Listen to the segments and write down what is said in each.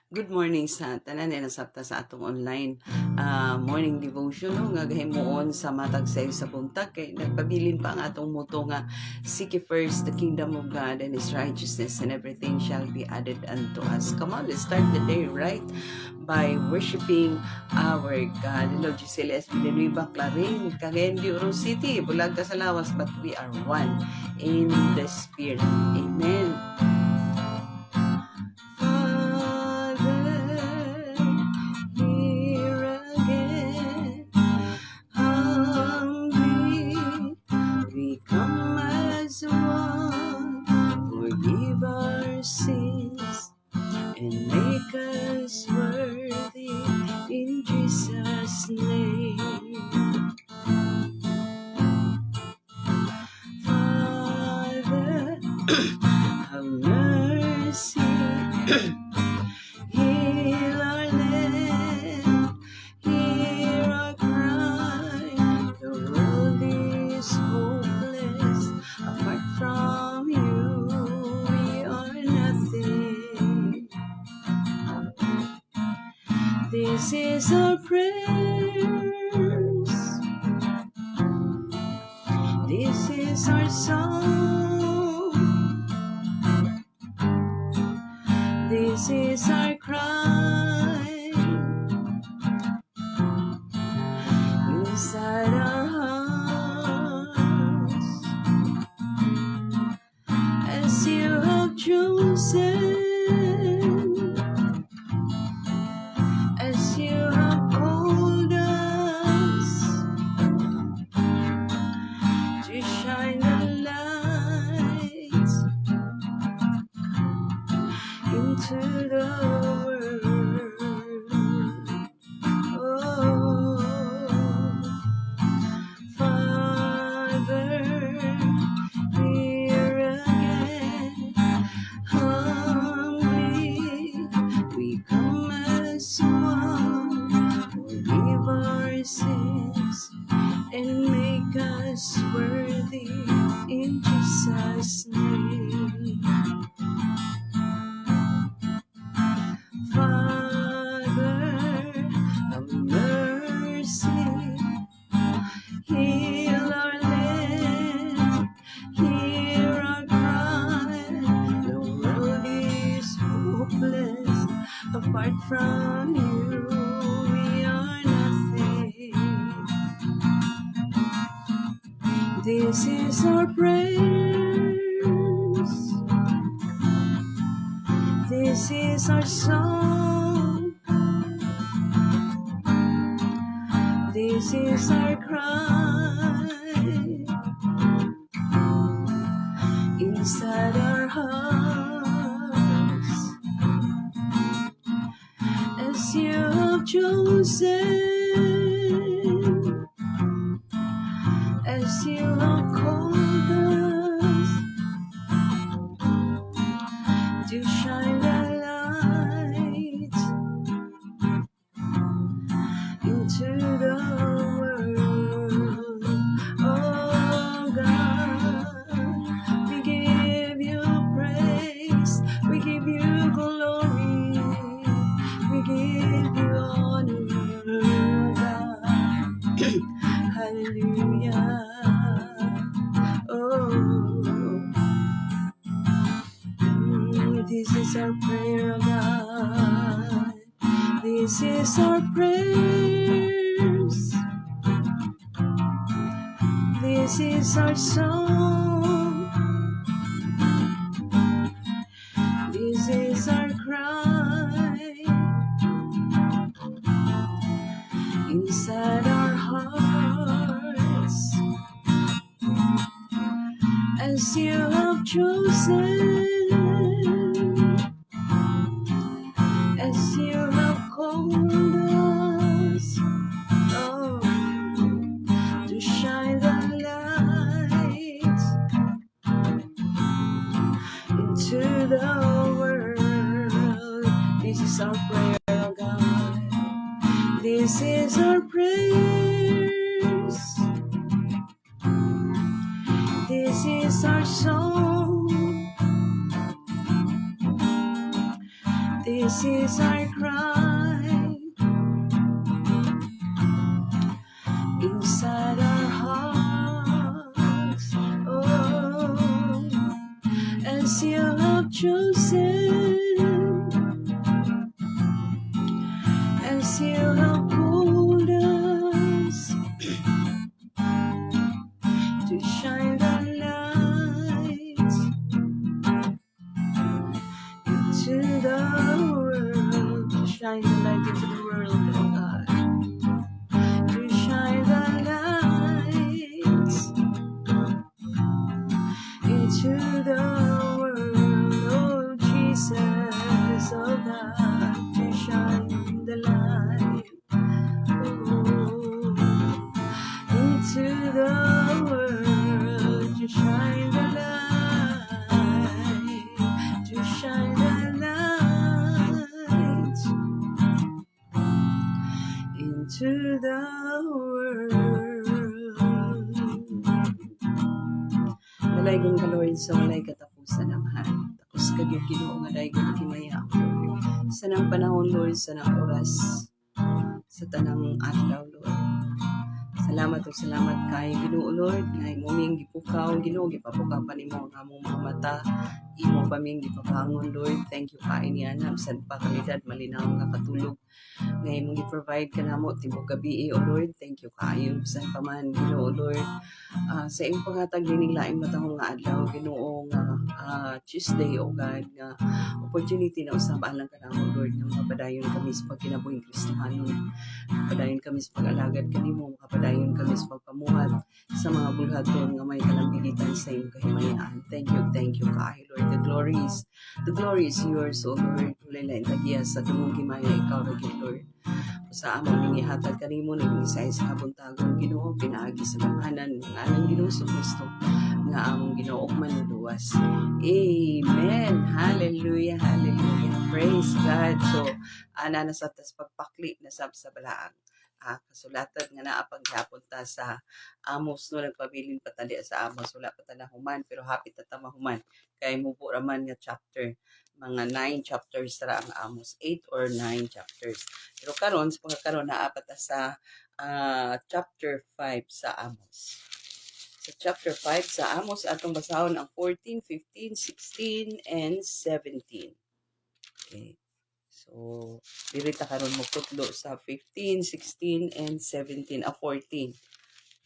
Good morning sa tanan na nasabta sa atong online morning devotion no nga gahimuon sa matag sa buntag kay nagpabilin pa ang atong moto nga seek ye first the kingdom of God and His righteousness and everything shall be added unto us. Come on, let's start the day right by worshiping our God. Hello, Giselle S. Villanueva Clarin, Cagayan de Oro City, Bulaga sa Lawas, but we are one in the Spirit. Amen. Forgive our sins and make us worthy in Jesus' name. Father, have mercy. Heal our land, hear our cry. The world is hopeless. Apart from you, we are nothing. This is our prayers. This is our song. This is our cry inside our hearts, as you have chosen, as you have called us to shine the light into the world. Oh, Father, here again, humbly we come as one. Forgive our sins and make us worthy in Jesus' name. Father, have mercy. Heal our land, hear our cry. The world is hopeless. Apart from you, we are nothing. This is our prayers. This is our song. This is our cry inside our hearts, as you have chosen, as you have called us to shine the light into the world. Oh God, we give you praise, we give you glory, we give you honor, God. Hallelujah. Oh, this is our prayer, God. This is our prayers. This is our song. This is our cry inside our hearts, as you have chosen, as you have called us, oh, to shine the light into the world. This is our prayer, God. This is our prayers. This is our song. This is our cry inside our hearts. Oh, as you have chosen, as you have called us to shine the light into the world, to shine the light into the world, oh God, to shine the light into the world, oh Jesus, oh God, to shine the light, oh, into the world, to shine the light, to shine the light into the world. Dalaygon ka, Lord, sa walay katapusan ng han. Tapos kagyog Ginoo nga daygon kinaya. Sa nang panahon, Lord, sa nang oras, sa tanang adlaw, Lord. Salamat o salamat kay Ginoo, Lord, nga imong gipukaw, Ginoo, gipapukaw pa nimo ang among mga mata, imo pa ming gipapangon, Lord. Thank you kay niya na bisan pa kalidad malinaw nga katulog nga imong gi-provide kanamo tibok gabi, O Lord. Thank you kayo bisan pa man, Ginoo, Lord. Sa imong paghatag dining laing matahong nga adlaw, Ginoo, nga Tuesday, O God, nga opportunity na usab alang kanamo, Lord, nga mapadayon kami sa pagkinabuhing Kristohanon. Mapadayon kami sa pag-alagad kanimo, mapadayon kami sa pagpamuhat sa mga bulhaton nga may kalambigitan sa imong kahimayaan. Thank you kay Lord. The glory is yours, O Lord. Ulay tagiya sa tumong himaya ikaw ra gyud, Lord. Sa among ningihatag kanimo ning isay sa kabuntagon, Ginoo, pinaagi sa langanan ng anang Ginoo Kristo nga among Ginoo manuluwas. Amen. Hallelujah. Hallelujah. Praise God. So ana na sa tas pagpakli na sab sa balaang kasulatan nga naa paghapon ta sa Amos, no, nagpabilin pa tali sa Amos, wala pa ta human pero hapit ta mahuman kay mubo raman nga chapter, mga 9 chapters ra ang Amos, 8 or 9 chapters. Pero karon sa pagkakaroon naa pa ta sa chapter 5 sa Amos. Sa chapter 5 sa Amos atong basahon ang 14, 15, 16 and 17. Okay. So, dili ta karon mo putlo sa 15, 16, and 17, 14.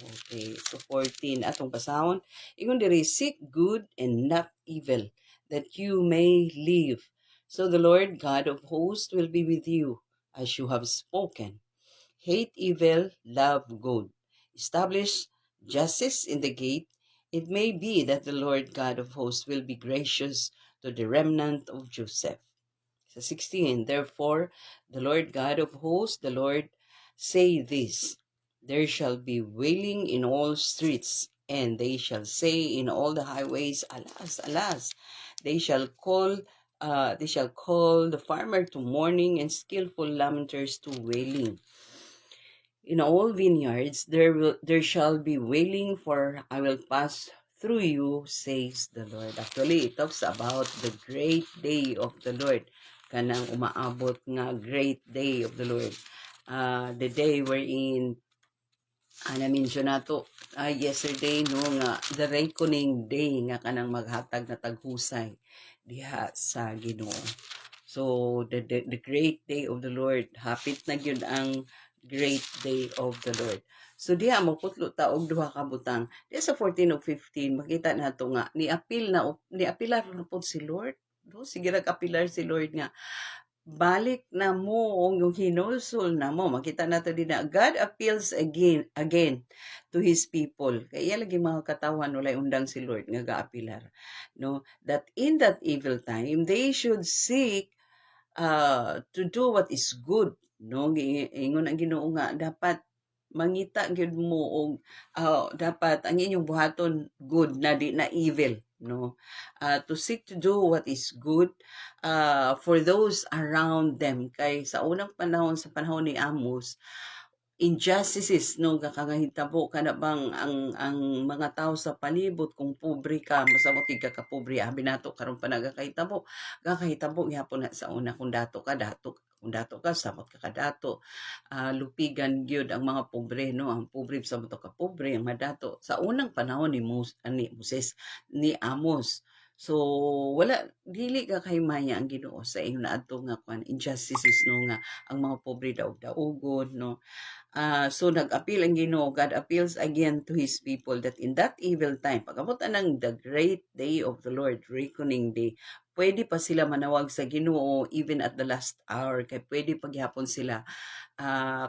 Okay, so 14 atong basahon. Ingon diri, seek good and not evil, that you may live. So the Lord God of hosts will be with you, as you have spoken. Hate evil, love good. Establish justice in the gate. It may be that the Lord God of hosts will be gracious to the remnant of Joseph. Sa 16, therefore, the Lord God of hosts, the Lord, say this, there shall be wailing in all streets, and they shall say in all the highways, alas, alas. They shall call the farmer to mourning and skillful lamenters to wailing. In all vineyards there shall be wailing, for I will pass through you, says the Lord. Actually, it talks about the great day of the Lord. Kanang umaabot nga great day of the Lord. The day wherein na-mention nato yesterday, no, nga the reckoning day nga kanang maghatag na taghusay diha sa Ginoo. So the great day of the Lord, hapit na gyud ang great day of the Lord. So diha mo putlo ta og duha ka butang. Diha sa 14 o 15 makita nato nga niapilar na pud si Lord. No, sige nag-apilar si Lord nga balik na mo yung hinulsol na mo. Makita nato din na God appeals again to His people. Kaya lagi mga katawan walay undang si Lord nga gaapilar. No, that in that evil time they should seek to do what is good. No, ingon ang Ginoo nga dapat mangita gyud mo og dapat ang inyong buhaton good na di na evil, no, to seek to do what is good for those around them. Kay sa unang panahon, sa panahon ni Amos, injustices no kakangahitabo kana bang ang mga tao sa palibot kung pobre ka masabot ka pobre abi nato karon pa nagakahitabo gyapon na sa una kung dato ka samot ka kadato lupigan gyud ang mga pobre no ang pobre sa ka pobre ang madato sa unang panahon ni Moses ni Amos. So wala dili ka kahimaya ang Ginoo sa inyo naadto nga kwan injustices no nga ang mga pobre daog-daogon no. So nag-appeal ang Ginoo, God appeals again to His people that in that evil time, pag-abot ng the great day of the Lord, reckoning day, pwede pa sila manawag sa Ginoo even at the last hour, kay pwede paghapon sila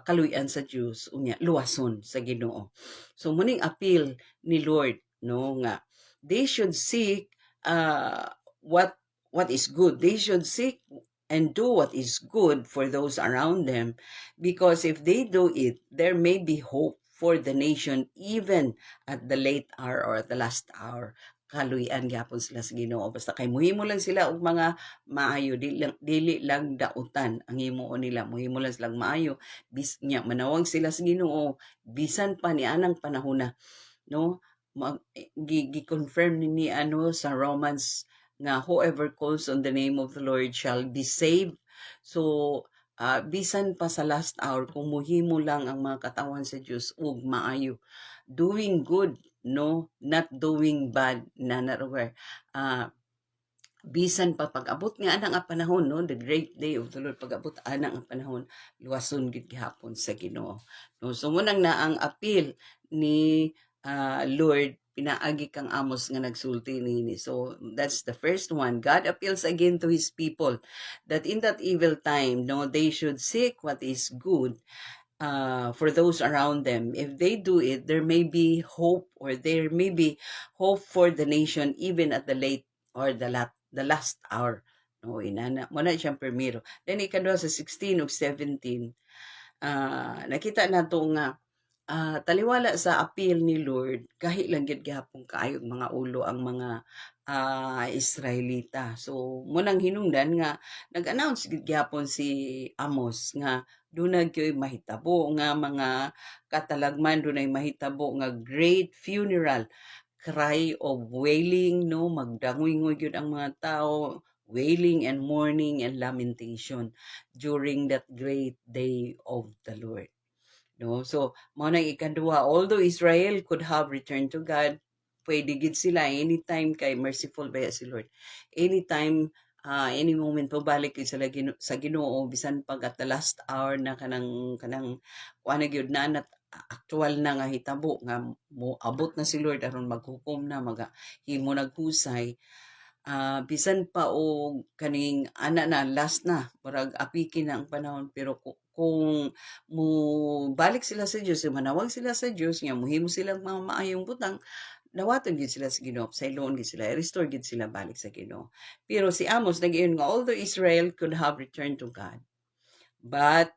kaluyan sa Diyos, unya, luwason sa Ginoo. So muning appeal ni Lord, no, nga, they should seek uh, what is good. They should seek and do what is good for those around them, because if they do it, there may be hope for the nation even at the late hour or at the last hour. Kaluyan gyapon sila sa Ginoo, basta kay muhimo lang sila og mga maayo, dili lang dautan ang himuon nila, muhimo lang silang maayo nya manawag sila sa Ginoo bisan pa ni anang panahon no gi-confirm ni ano sa Romans nga whoever calls on the name of the Lord shall be saved. So, bisan pa sa last hour, kung muhimo lang ang mga katawan sa Diyos, ug maayo. Doing good, no? Not doing bad, na naraware. Bisan pa pag-abot nga anang ang panahon, no? The great day of the Lord, pag-abot anang ang panahon, luwason gid gihapon sa Ginoo. No? So, munang na ang appeal ni Lord, pinaagi kang Amos nga nagsulti nini. So that's the first one. God appeals again to His people that in that evil time, no, they should seek what is good for those around them. If they do it, there may be hope, or there may be hope for the nation even at the late or the last hour. No, inana mo na siyang primero. Then ikadua sa 16 ug 17, nakita nato nga taliwala sa appeal ni Lord, kahit lang gid gihapon kaayong mga ulo ang mga Israelita. So munang hinungdan nga nag-announce gid gihapon si Amos nga dunay kay mahitabo nga mga katalagman, dunay mahitabo nga great funeral, cry of wailing, no, magdangoy-ngoy gyud ang mga tao, wailing and mourning and lamentation during that great day of the Lord. No? So, mao nang ikaduha, although Israel could have returned to God, pwede gid sila anytime, kay merciful ba si Lord. Anytime, any moment pabalik sila sa Ginoo, bisan pag at the last hour na kanang kuan gyud na actual na nga hitabo nga mo abot na si Lord aron maghukom na himo naghusay. Bisan pa og kaning ana na last na murag apikin na ang panahon, pero kung mo balik sila sa Dios, manawag sila sa Dios nga muhimo silang mga maayong butang, nawaton gid sila sa Ginoo, sayloon gid sila, restore gid sila balik sa Ginoo. Pero si Amos nag-ingon nga although Israel could have returned to God, but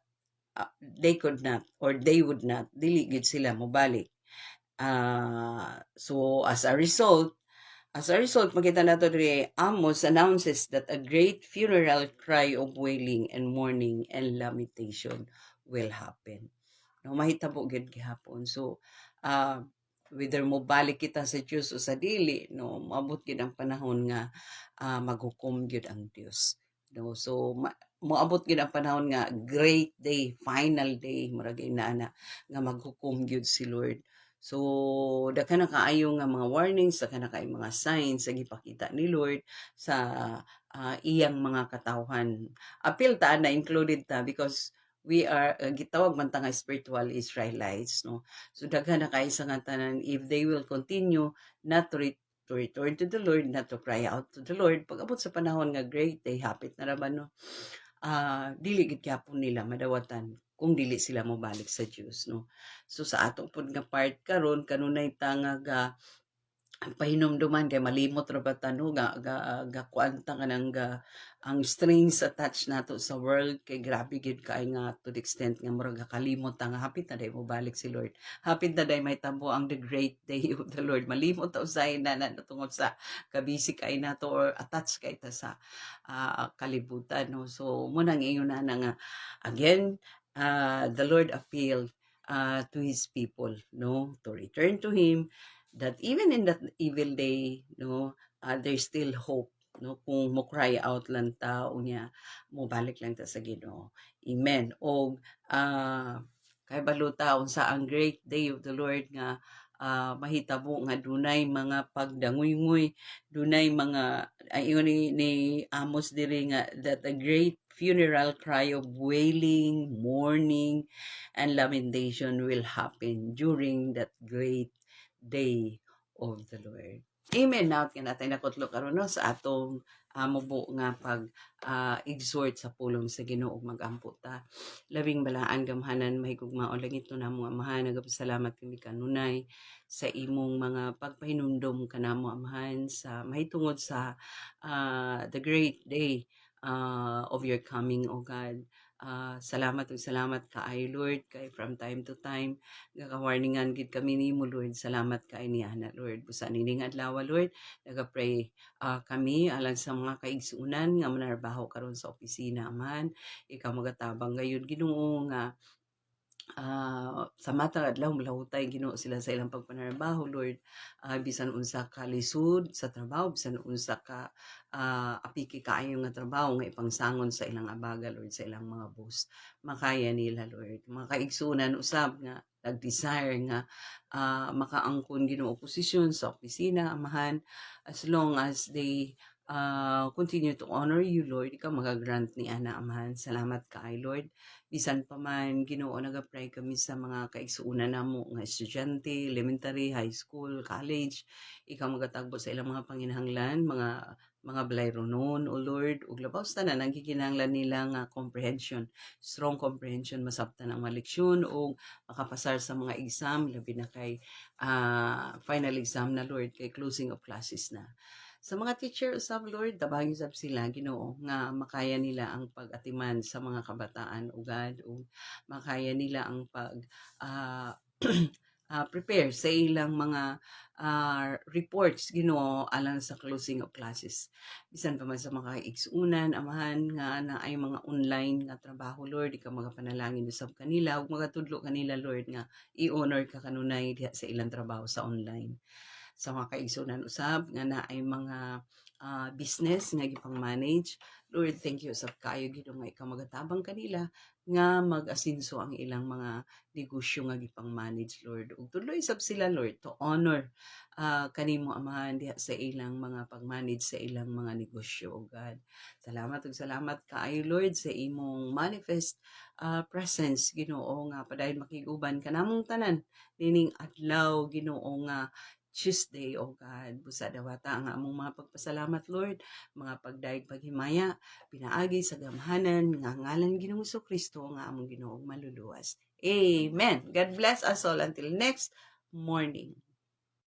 they could not, or they would not, dili gid sila mobalik. So as a result, makita nato diri, Amos announces that a great funeral cry of wailing and mourning and lamentation will happen. No, mahitabo gid gihapon. So, whether mo balik kita sa Dios o sa dili, no, maabot gid ang panahon nga maghukom gid ang Dios. No, so moabot gid ang panahon nga great day, final day, murag inaana nga maghukom gid si Lord. So, daghan na kaayo nga mga warnings, daghan na kaayo mga signs sa gipakita ni Lord sa iyang mga katawhan. Appeal ta na included ta because we are gitawag man ta nga spiritual Israelites, no. So daghan na kaayo sa nga tanan, if they will continue not to return to the Lord, not to cry out to the Lord, pag-abot sa panahon nga great day, hapit na raban, no. Dili gid gyapon nila madawatan kung dili sila mobalik sa Dios, no. So sa atong pud nga part karon kanunay ta nga pahinumduman kay malimot ra ba tano ga kuanta kanang ang strings attached nato sa world, kay grabe gid kay nga to the extent nga murag kalimot nga hapit na day mo balik si Lord, hapit na day may tabo ang the great day of the Lord, malimot ta usay na tungod sa kabisi kay nato or attached kay ta sa kalibutan, no. So munang ingon na nga again, the Lord appealed to His people, no, to return to Him, that even in that evil day, no, there's still hope, no, kung mo cry out lang ta unya mo balik lang ta sa Ginoo. Amen. O kay baluta unsa ang great day of the Lord nga mahitabo nga dunay mga pagdanguy-nguy, dunay mga ayon ni Amos diri nga that a great funeral cry of wailing, mourning, and lamentation will happen during that great day of the Lord. Amen. Now, natin nakutlo karon no sa atong mubo nga pag exhort sa pulong sa Ginoo magampo ta. Labing balaan gamhanan mahigugmaon langit no namo amahan nagapasalamat kami kanunay sa imong mga pagpahinumdom kanamo amahan sa mahitungod sa the great day of your coming, O God. Salamat ug salamat kaayo Lord kay from time to time gaka-warningan gid kami nimo Lord. Salamat kay niana Lord. Busa nining adlaw Lord, naga-pray kami alang sa mga kaigsuunan nga manarbaho karon sa opisina man. Ikaw magatabang gayon Ginoo nga sa matag adlaw malahutay Ginoo sila sa ilang pagpanarbaho Lord. Bisan unsa ka lisod sa trabaho, bisan unsa ka apiki kaayo nga trabaho nga ipangsangon sa ilang abaga Lord, sa ilang mga boss, makaya nila Lord. Mga kaigsunan usab nga nag-desire nga makaangkon Ginoo posisyon sa opisina amahan, as long as they continue to honor you Lord, ikaw magagrant ni ana amahan. Salamat kay Lord. Bisan pa man Ginoo naga-pray kami sa mga kaigsuunan namo nga estudyante, elementary, high school, college. Ikaw magatagbo sa ilang mga panginahanglan, mga balay-ronon, O Lord, ug labaw sa tanan ang gikinahanglan nila nga comprehension, strong comprehension masabtan ang mga leksyon o makapasar sa mga exam, labi na kay final exam na Lord, kay closing of classes na. Sa mga teacher usab Lord, tabangin usab sila Ginoo nga makaya nila ang pag-atiman sa mga kabataan ugad o makaya nila ang pag prepare sa ilang mga reports Ginoo alang sa closing of classes. Bisan pa man sa mga igsuunan amahan nga na ay mga online nga trabaho Lord, ikaw magapanalangin usab kanila ug magatudlo kanila Lord nga i-honor ka kanunay diha sa ilang trabaho sa online. Sa mga kaigsunan usab nga naay mga business nga gipang-manage. Lord, thank you usab kaayo Ginoo nga ikaw magatabang kanila nga mag-asenso ang ilang mga negosyo nga gipang-manage Lord. Ug tuloy sab sila Lord to honor kanimo amahan diha sa ilang mga pag-manage sa ilang mga negosyo, O God. Salamat ug salamat kaayo Lord sa imong manifest presence Ginoo nga padayon makiguban kanamong tanan nining adlaw Ginoo nga Tuesday, O God. Busa dawata ang among mga pagpasalamat, Lord, mga pagdaig paghimaya, pinaagi sa gamhanan, nga ngalan Ginoong Kristo nga among Ginoong maluluwas. Amen. God bless us all until next morning.